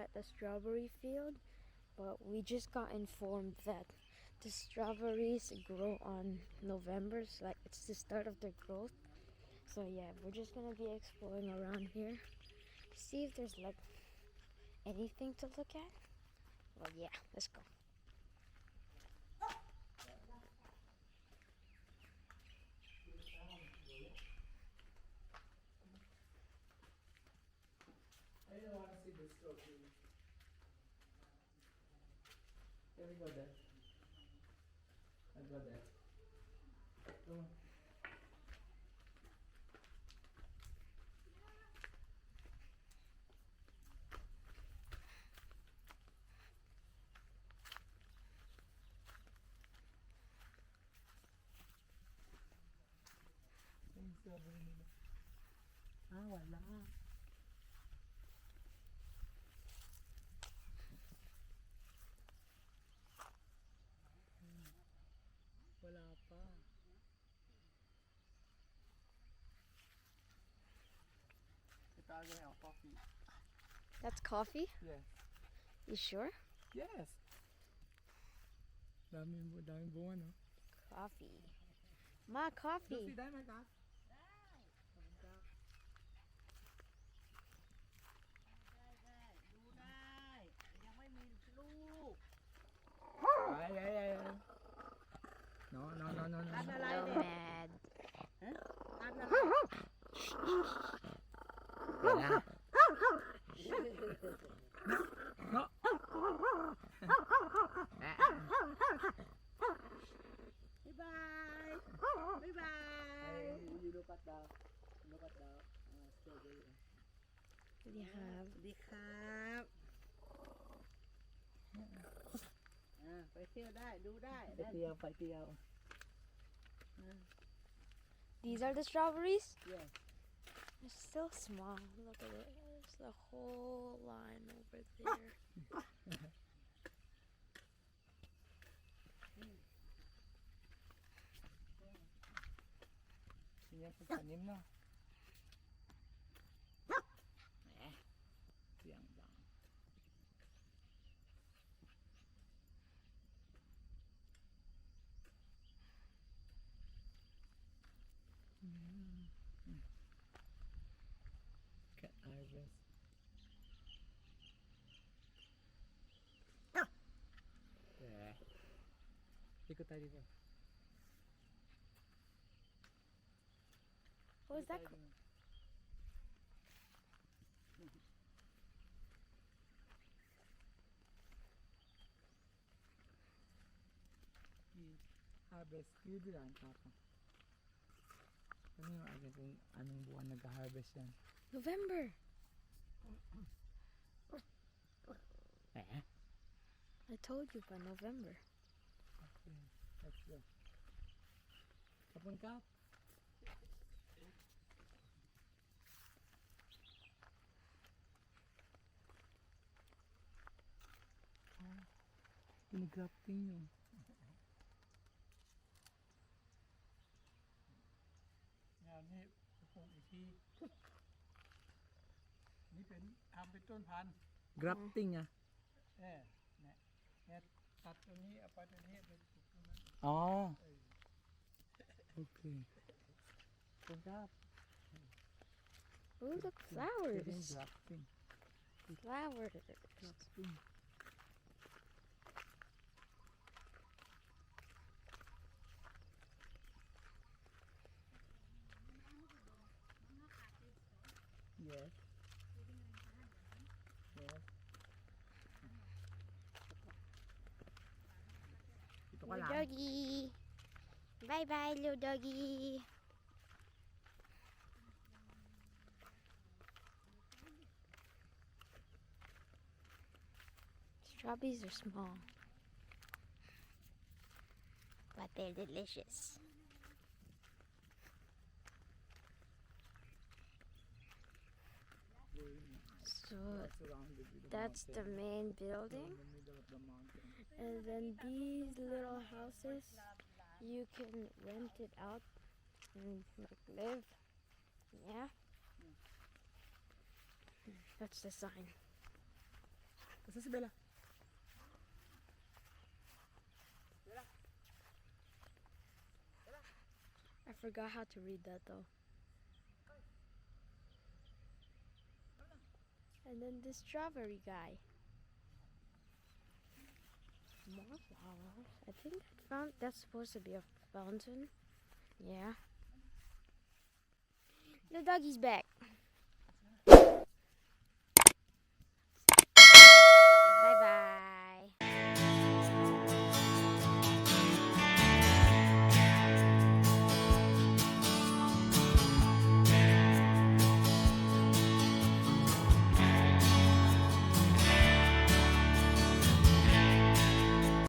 at the strawberry field, but we just got informed that the strawberries grow on November, so like it's the start of their growth. So yeah, we're just gonna be exploring around here to see if there's like anything to look at. Well, yeah, let's go. I don't want to see the strawberry. Can we go there? I'll go there. Come on. Yung strawberry nila. Wala. Wala pa. Ito again, coffee. That's coffee? Yes. You sure? Yes. Daming bunga, no? Coffee. Ma, coffee. Lucy, dahil may ka? Ay. No. Mad. Wala. No. Bye-bye. Bye-bye. You look at the strawberry. What do you have? สวัสดีครับไปเที่ยวได้ดูได้ ไปเที่ยว These are the strawberries? Yes. They're still small. Look at it. There's the whole line over there. Yan po tanim, no? Siyang lang. Cat harvest. Ikot tayo dito. What was that? Harvest. Yun lang, papa. Ano yung agad kung anong buwan nag-harvest yan? November. I told you by November. Okay, let's go. Kapon ka? Pinigrafting yun. Yanนี่ปลูกอีกทีนี่เป็นทำเป็นต้นพันธุ์ grafting อ่ะเนี่ยตัดตรงนี้เอาไปตรงนี้ไปปลูกตรงนั้นอ๋อโอเคขอบคุณครับ Oh, look, flowers. grafting Flowers. grafting Yes. Yes. Ito ka Little lang. doggy. Bye-bye, little doggy. Strawberries are small, but they're delicious. So that's the main building, In the middle of the mountain. and then these little houses, you can rent it out and like live. Yeah, that's the sign. Asa si Bella? I forgot how to read that though. And then this strawberry guy. More flowers. I think that's supposed to be a fountain. Yeah. The doggy's back.